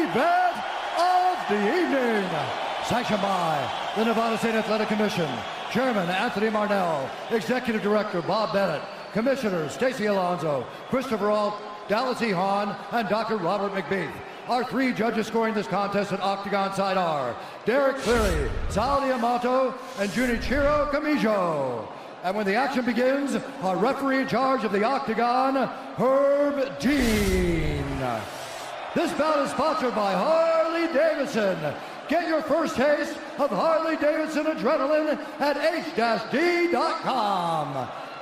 event of the evening. Sanctioned by the Nevada State Athletic Commission, Chairman Anthony Marnell, Executive Director Bob Bennett, Commissioners Stacy Alonso, Christopher Alt, Dallas E. Hahn, and Dr. Robert McBeath. Our three judges scoring this contest at Octagon side are Derek Cleary, Sal Diamato, and Junichiro Kamijo. And when the action begins, our referee in charge of the Octagon, Herb Dean. This bout is sponsored by Harley Davidson. Get your first taste of Harley Davidson adrenaline at h-d.com.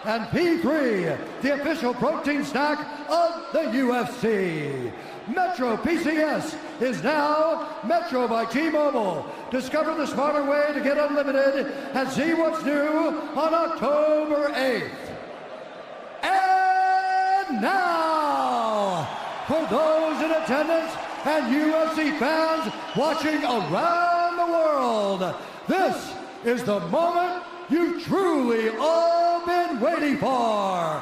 And P3, the official protein snack of the UFC. Metro PCS is now Metro by T-Mobile. Discover the smarter way to get unlimited and see what's new on October 8th. And now, for those in attendance and UFC fans watching around the world, this is the moment you've truly all been waiting for.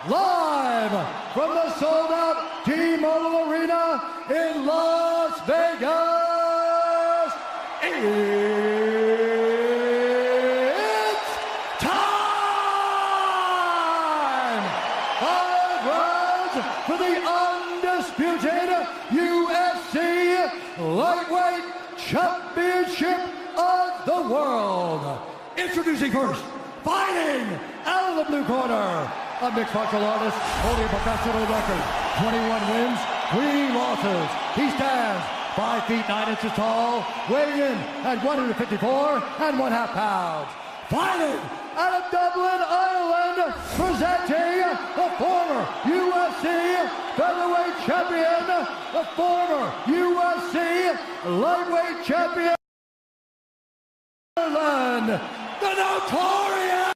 Live from the sold-out T-Mobile Arena in Las Vegas, it's time! 5 rounds for the undisputed UFC Lightweight Championship of the World. Introducing first, fighting out of the blue corner, a mixed martial artist holding a professional record, 21 wins, 3 losses. He stands 5 feet 9 inches tall, weighing in at 154 1/2 pounds. Fighting out of Dublin, Ireland, presenting the former UFC featherweight champion, the former UFC lightweight champion, Ireland, the notorious,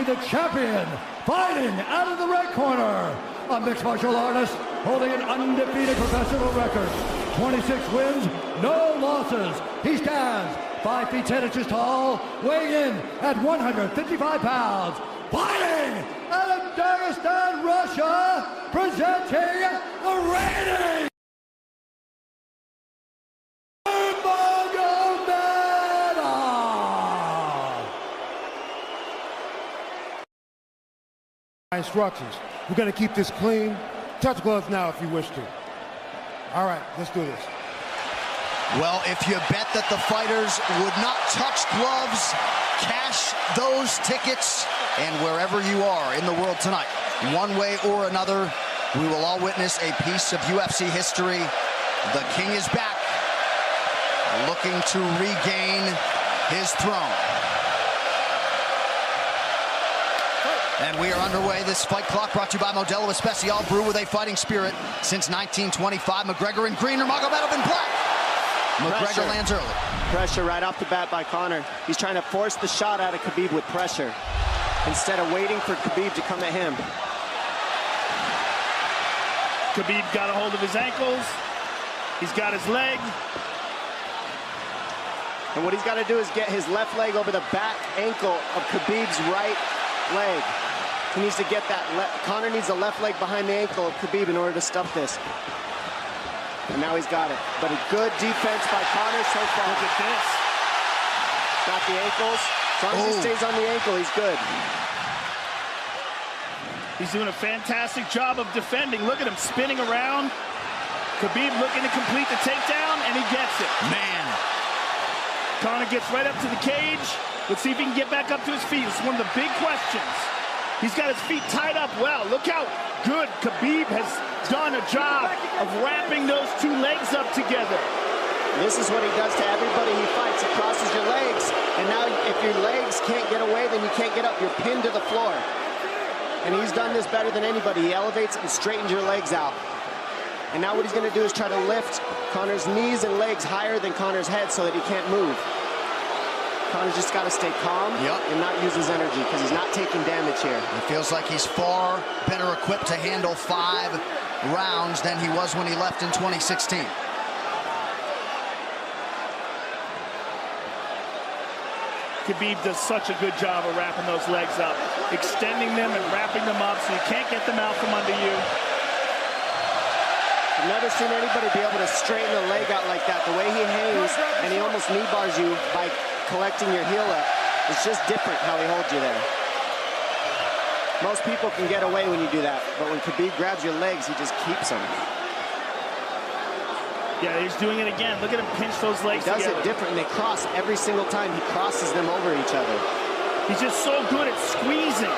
the champion, fighting out of the red corner, a mixed martial artist holding an undefeated professional record, 26 wins, no losses. He stands 5 feet 10 inches tall, weighing in at 155 pounds, fighting out of Dagestan, Russia, presenting the reigning instructions. We're going to keep this clean. Touch gloves now if you wish to. All right, let's do this. Well, if you bet that the fighters would not touch gloves, cash those tickets, and wherever you are in the world tonight, one way or another, we will all witness a piece of UFC history. The King is back, looking to regain his throne. And we are underway. This fight clock brought to you by Modelo Especial, brew with a fighting spirit since 1925. McGregor in green, Nurmagomedov in black. McGregor lands early. Pressure right off the bat by Conor. He's trying to force the shot out of Khabib with pressure instead of waiting for Khabib to come at him. Khabib got a hold of his ankles. He's got his leg. And what he's got to do is get his left leg over the back ankle of Khabib's right leg. He needs to get that. Conor needs the left leg behind the ankle of Khabib in order to stuff this. And now he's got it. But a good defense by Conor so far. Look at this. Got the ankles. As long as he stays on the ankle, he's good. He's doing a fantastic job of defending. Look at him spinning around. Khabib looking to complete the takedown, and he gets it. Man. Conor gets right up to the cage. Let's see if he can get back up to his feet. It's one of the big questions. He's got his feet tied up well. Look how good Khabib has done a job of wrapping those two legs up together. This is what he does to everybody he fights. He crosses your legs, and now if your legs can't get away, then you can't get up. You're pinned to the floor. And he's done this better than anybody. He elevates and straightens your legs out. And now what he's going to do is try to lift Conor's knees and legs higher than Conor's head so that he can't move. Conor's just got to stay calm and not use his energy because he's not taking damage here. It feels like he's far better equipped to handle 5 rounds than he was when he left in 2016. Khabib does such a good job of wrapping those legs up, extending them and wrapping them up so you can't get them out from under you. I've never seen anybody be able to straighten a leg out like that. The way he hangs, and he almost knee bars you by collecting your heel up. It's just different how he holds you there. Most people can get away when you do that, but when Khabib grabs your legs, he just keeps them. Yeah, he's doing it again. Look at him pinch those legs He does together. it different, and they cross every single time. He crosses them over each other. He's just so good at squeezing.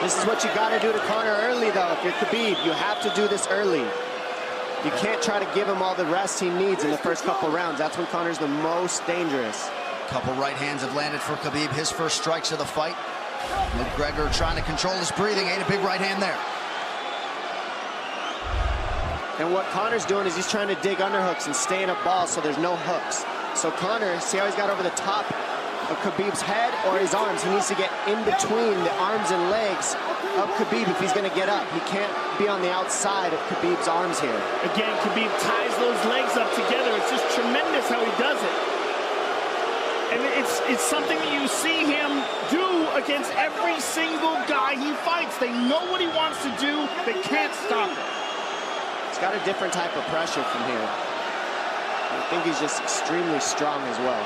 This is what you got to do to Conor early, though. If you're Khabib, you have to do this early. You can't try to give him all the rest he needs in the first couple rounds. That's when Conor's the most dangerous. Couple right hands have landed for Khabib. His first strikes of the fight. McGregor trying to control his breathing. Ate a big right hand there. And what Conor's doing is he's trying to dig underhooks and stay in a ball so there's no hooks. So Conor, see how he's got over the top of Khabib's head or his arms? He needs to get in between the arms and legs of Khabib if he's going to get up. He can't be on the outside of Khabib's arms here. Again, Khabib ties those legs up together. It's just tremendous how he does it. And it's something that you see him do against every single guy he fights. They know what he wants to do. They can't stop it. He's got a different type of pressure from here. I think he's just extremely strong as well.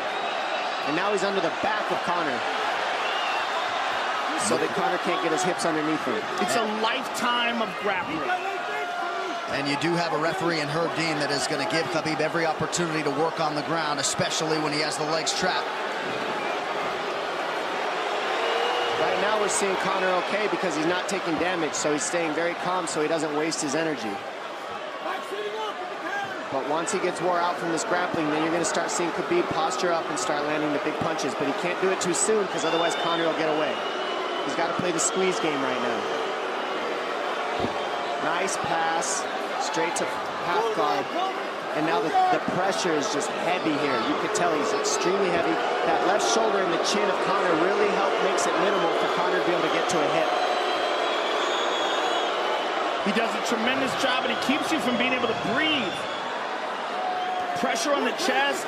And now he's under the back of Conor, so that Conor can't get his hips underneath him. It's a lifetime of grappling. And you do have a referee in Herb Dean that is going to give Khabib every opportunity to work on the ground, especially when he has the legs trapped. Right now we're seeing Conor okay because he's not taking damage, so he's staying very calm so he doesn't waste his energy. But once he gets wore out from this grappling, then you're going to start seeing Khabib posture up and start landing the big punches. But he can't do it too soon because otherwise Conor will get away. He's got to play the squeeze game right now. Nice pass, straight to half guard. And now the pressure is just heavy here. You could tell he's extremely heavy. That left shoulder and the chin of Conor really makes it minimal for Conor to be able to get to a hip. He does a tremendous job, and he keeps you from being able to breathe. Pressure on the chest,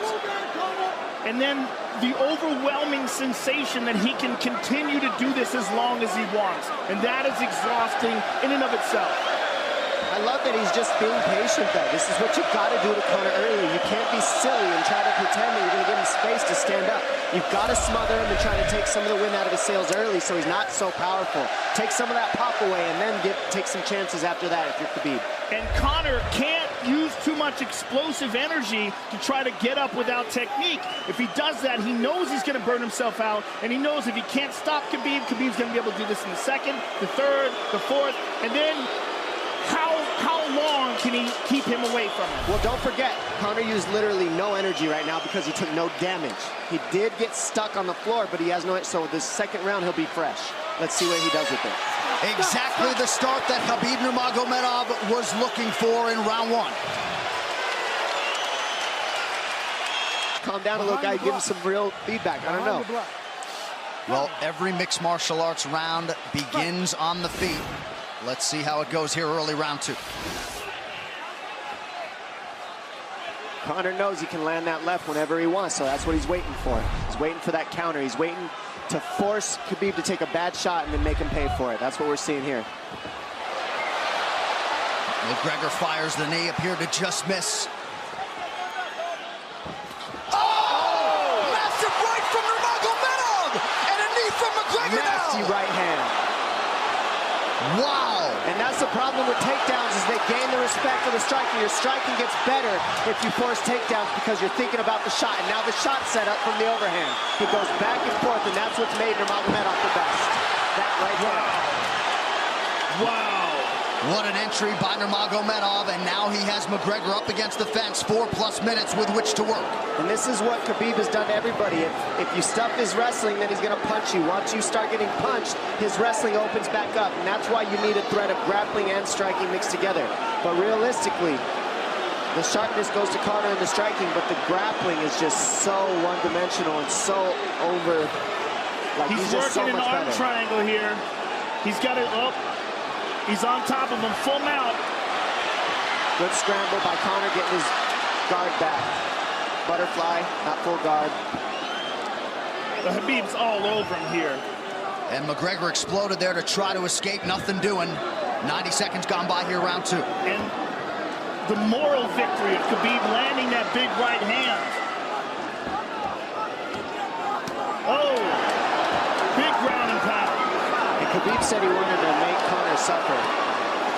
and then the overwhelming sensation that he can continue to do this as long as he wants. And that is exhausting in and of itself. I love that he's just being patient, though. This is what you've got to do to Conor early. You can't be silly and try to pretend that you're going to give him space to stand up. You've got to smother him and try to take some of the wind out of his sails early so he's not so powerful. Take some of that pop away and then take some chances after that if you're Khabib. And Conor can't use too much explosive energy to try to get up without technique. If he does that, he knows he's going to burn himself out, and he knows if he can't stop Khabib, Khabib's going to be able to do this in the second, the third, the fourth, and then how long can he keep him away from him? Well, don't forget, Conor used literally no energy right now because he took no damage. He did get stuck on the floor, but he has no, so this second round he'll be fresh. Let's see what he does with it. Exactly the start that Hab Nurmagomedov was looking for in round one. Calm down a little, guy. Give him some real feedback. I don't know. Well, every mixed martial arts round begins on the feet. Let's see how it goes here early round two. Conor knows he can land that left whenever he wants, so that's what he's waiting for. He's waiting for that counter. He's waiting to force Khabib to take a bad shot and then make him pay for it. That's what we're seeing here. McGregor fires the knee, appeared to just miss. Massive right from Nurmagomedov! And a knee from McGregor now! Nasty right hand. Wow! And that's the problem with takedowns, is they gain the respect of the striker. Your striking gets better if you force takedowns because you're thinking about the shot. And now the shot set up from the overhand. He goes back and forth, and that's what's made Nurmagomedov the best. That right hand. Wow. What an entry by Nurmagomedov, and now he has McGregor up against the fence, 4+ minutes with which to work. And this is what Khabib has done to everybody. If you stuff his wrestling, then he's going to punch you. Once you start getting punched, his wrestling opens back up, and that's why you need a threat of grappling and striking mixed together. But realistically, the sharpness goes to Conor in the striking, but the grappling is just so one-dimensional and so over. Like He's just so working much an arm better. triangle here. He's got it up. He's on top of him, full mount. Good scramble by Conor, getting his guard back. Butterfly, not full guard. The Habib's all over him here. And McGregor exploded there to try to escape, nothing doing. 90 seconds gone by here, round two. And the moral victory of Khabib landing that big right hand. Oh, big ground and pound. And Khabib said he wanted to make Conor suffer.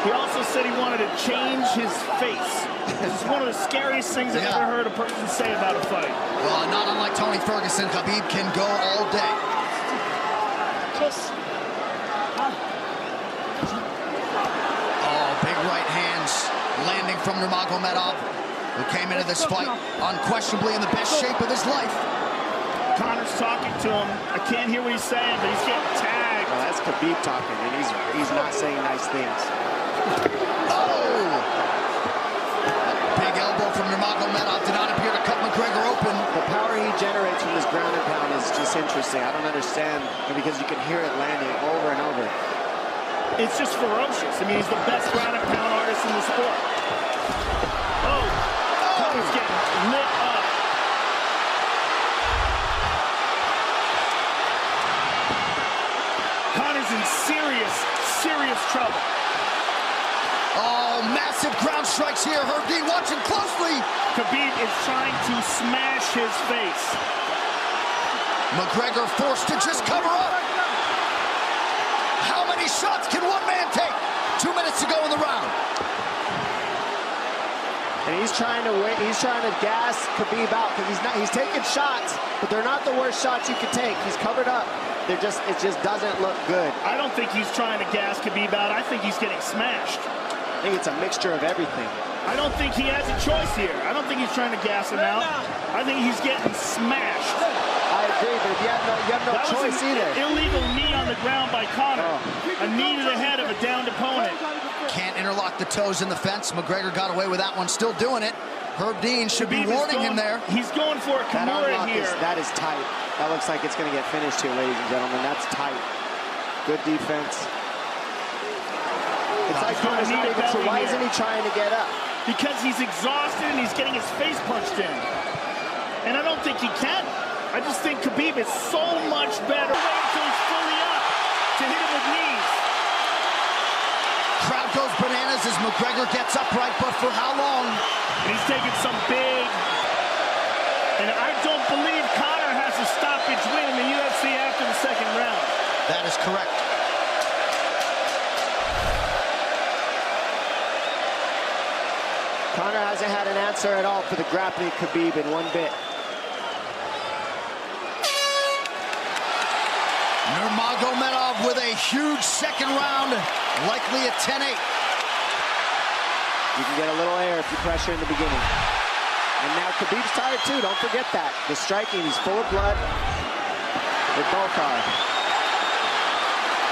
He also said he wanted to change his face. This is one of the scariest things I've ever heard a person say about a fight. Well, not unlike Tony Ferguson, Khabib can go all day. Oh, big right hands landing from Nurmagomedov, who came into this fight unquestionably in the best shape of his life. Conor's talking to him. I can't hear what he's saying, but he's getting tagged. Well, that's Khabib talking, and he's not saying nice things. Oh! Big elbow from Nurmagomedov did not appear to cut McGregor open. The power he generates from this ground and pound is just interesting. I don't understand, because you can hear it landing over and over. It's just ferocious. I mean, he's the best ground and pound artist in the sport. Oh! Conor's getting lit up. Conor's in serious trouble. Oh, massive ground strikes here. Herb Dean watching closely. Khabib is trying to smash his face. McGregor forced to just cover up. How many shots can one man take? 2 minutes to go in the round. And he's trying to gas Khabib out, because he's taking shots, but they're not the worst shots you could take. He's covered up. It just doesn't look good. I don't think he's trying to gas Khabib out. I think he's getting smashed. I think it's a mixture of everything. I don't think he has a choice here. I don't think he's trying to gas him out. I think he's getting smashed. I agree, but you have no choice either. Illegal knee on the ground by Conor. A knee to the head of a downed opponent. Can't interlock the toes in the fence. McGregor got away with that one, still doing it. Herb Dean should be warning him there. He's going for a Kimura here. That is tight. That looks like it's going to get finished here, ladies and gentlemen. That's tight. Good defense. It's like Conor's not even sure. Why isn't he trying to get up? Because he's exhausted and he's getting his face punched in. And I don't think he can. I just think Khabib is so much better. Wait until he's fully up to hit him with knees. Crowd goes bananas as McGregor gets upright, but for how long? And he's taking some big... And I don't believe Conor has a stoppage win in the UFC after the second round. That is correct. Conor hasn't had an answer at all for the grappling Khabib in one bit. Nurmagomedov with a huge second round, likely a 10-8. You can get a little air if you pressure in the beginning. And now Khabib's tired too, don't forget that. The striking, he's full of blood. They both are.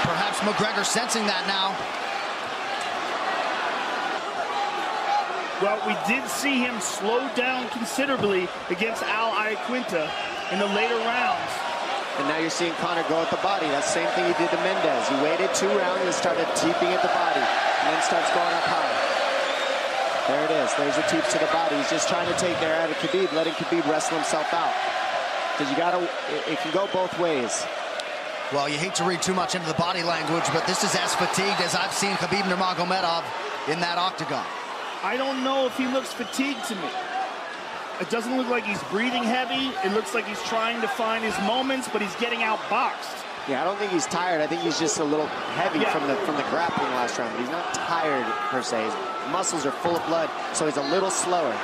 Perhaps McGregor sensing that now. Well, we did see him slow down considerably against Al Iaquinta in the later rounds. And now you're seeing Conor go at the body. That's the same thing he did to Mendez. He waited 2 rounds and started teeping at the body, and then starts going up high. There it is. There's the teeps to the body. He's just trying to take their out of Khabib, letting Khabib wrestle himself out. Because it can go both ways. Well, you hate to read too much into the body language, but this is as fatigued as I've seen Khabib Nurmagomedov in that octagon. I don't know if he looks fatigued to me. It doesn't look like he's breathing heavy. It looks like he's trying to find his moments, but he's getting outboxed. Yeah, I don't think he's tired. I think he's just a little heavy from the grappling last round. He's not tired per se. His muscles are full of blood, so he's a little slower.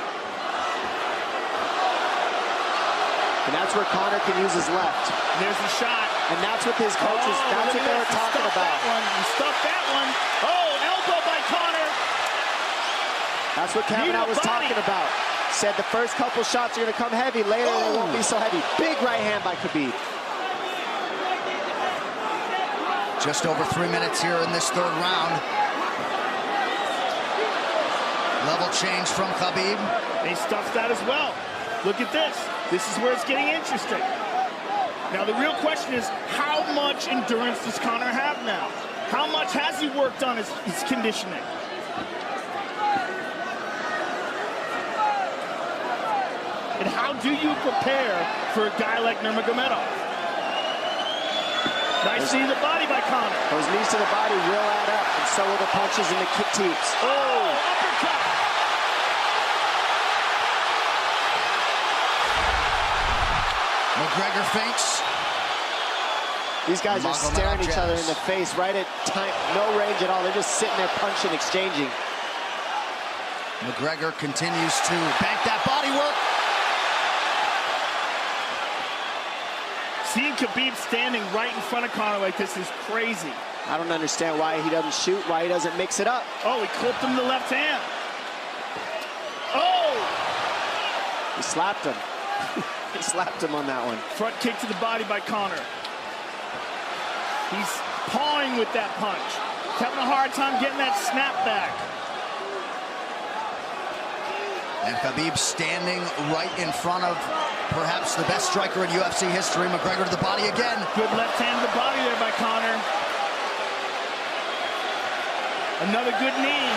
And that's where Conor can use his left. There's the shot. And that's what his coaches, that's what they were talking about. He stuffed that one. Oh, elbow by Conor. That's what Kavanaugh was talking about. Said the first couple shots are going to come heavy. Later, they won't be so heavy. Big right hand by Khabib. Just over 3 minutes here in this third round. Level change from Khabib. He stuffs that as well. Look at this. This is where it's getting interesting. Now, the real question is, how much endurance does Conor have now? How much has he worked on his conditioning? And how do you prepare for a guy like Nurmagomedov? Nice knee to the body by Conor. Those knees to the body will add up, and so will the punches and the kick teeps. Oh, uppercut. McGregor feints. These guys are staring each other in the face right at time, no range at all. They're just sitting there punching, exchanging. McGregor continues to bank that body work. Seeing Khabib standing right in front of Conor like this is crazy. I don't understand why he doesn't shoot, why he doesn't mix it up. Oh, he clipped him to the left hand. Oh! He slapped him. He slapped him on that one. Front kick to the body by Conor. He's pawing with that punch. He's having a hard time getting that snap back. And Khabib standing right in front of perhaps the best striker in UFC history. McGregor to the body again. Good left hand to the body there by Conor. Another good knee.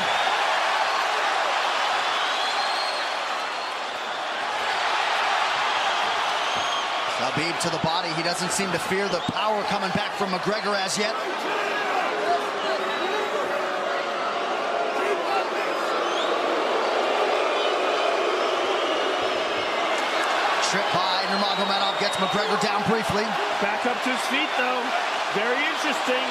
Khabib to the body. He doesn't seem to fear the power coming back from McGregor as yet. Trip by Nurmagomedov gets McGregor down briefly. Back up to his feet, though. Very interesting.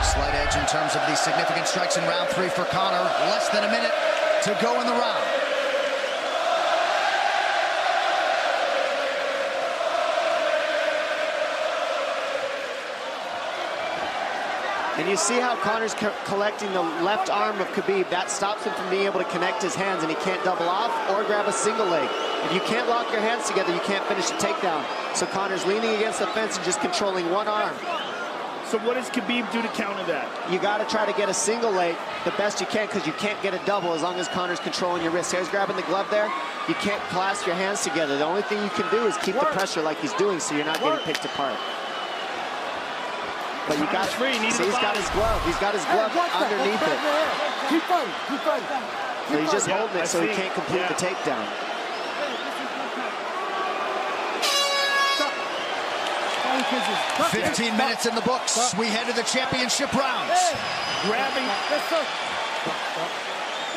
Slight edge in terms of the significant strikes in round 3 for Conor. Less than a minute to go in the round. And you see how Conor's collecting the left arm of Khabib. That stops him from being able to connect his hands, and he can't double off or grab a single leg. If you can't lock your hands together, you can't finish a takedown. So Conor's leaning against the fence and just controlling one arm. So what does Khabib do to counter that? You got to try to get a single leg the best you can, because you can't get a double as long as Conor's controlling your wrist. He's grabbing the glove there. You can't clasp your hands together. The only thing you can do is keep the pressure like he's doing, so you're not getting picked apart. But you got free. See, he's got his glove. He's got his glove underneath it. Keep fighting. Keep fighting. So he's just holding it so he can't complete the takedown. Stop. 15 minutes in the books. We head to the championship rounds. Grabbing.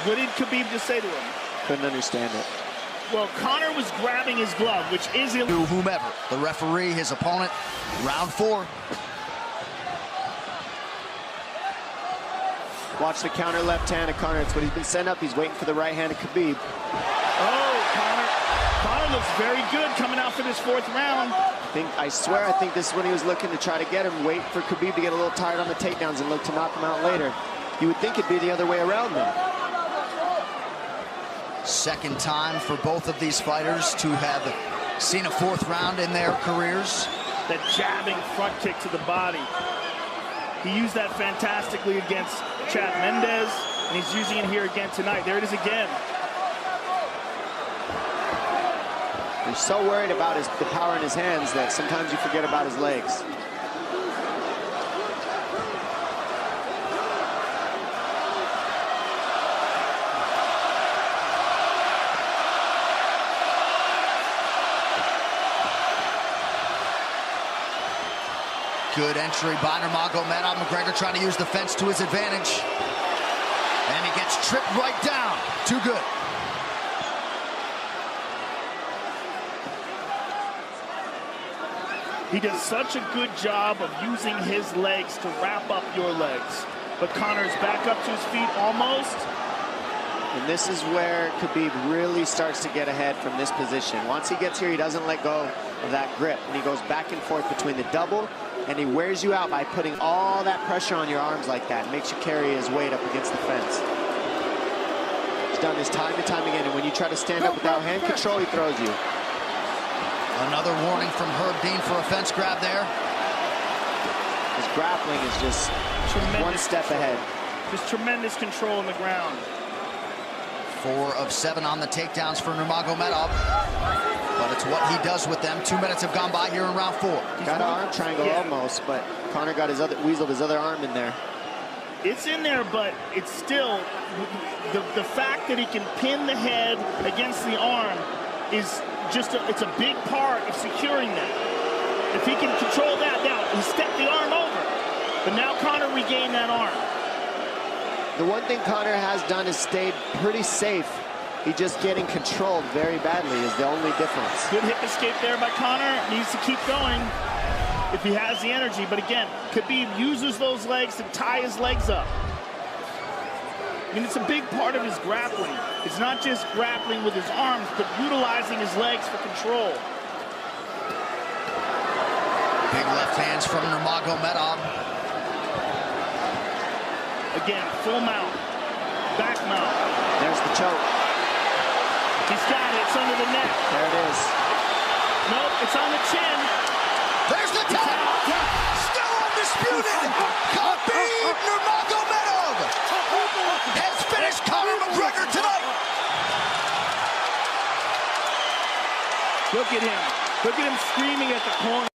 What did Khabib just say to him? Couldn't understand it. Well, Conor was grabbing his glove, which is illegal. To whomever. The referee, his opponent. Round 4. Watch the counter left hand of Conor. It's what he's been setting up. He's waiting for the right hand of Khabib. Oh, Conor looks very good coming out for this 4th round. I swear, I think this is when he was looking to try to get him, wait for Khabib to get a little tired on the takedowns and look to knock him out later. You would think it'd be the other way around, though. Second time for both of these fighters to have seen a 4th round in their careers. That jabbing front kick to the body. He used that fantastically against Chad Mendes, and he's using it here again tonight. There it is again. He's so worried about the power in his hands that sometimes you forget about his legs. Good entry by Nurmagomedov. McGregor trying to use the fence to his advantage. And he gets tripped right down. Too good. He does such a good job of using his legs to wrap up your legs. But Conor's back up to his feet almost. And this is where Khabib really starts to get ahead from this position. Once he gets here, he doesn't let go of that grip. And he goes back and forth between the double, and he wears you out by putting all that pressure on your arms like that. It makes you carry his weight up against the fence. He's done this time and time again. And when you try to stand up without hand control, he throws you. Another warning from Herb Dean for a fence grab there. His grappling is just one step ahead. Just tremendous control on the ground. 4 of 7 on the takedowns for Nurmagomedov. But it's what he does with them. 2 minutes have gone by here in round 4. Got an arm triangle almost, but Conor got weaseled his other arm in there. It's in there, but it's still the fact that he can pin the head against the arm is just it's a big part of securing that. If he can control that, now he stepped the arm over. But now Conor regained that arm. The one thing Conor has done is stayed pretty safe. He just getting controlled very badly is the only difference. Good hip escape there by Conor. Needs to keep going if he has the energy. But again, Khabib uses those legs to tie his legs up. I mean, it's a big part of his grappling. It's not just grappling with his arms, but utilizing his legs for control. Big left hands from Nurmagomedov. Again, full mount, back mount. There's the choke. He's got it. It's under the neck. There it is. Nope, it's on the chin. There's the tap. Still undisputed. Khabib Nurmagomedov has finished Conor McGregor tonight. Look at him. Look at him screaming at the corner.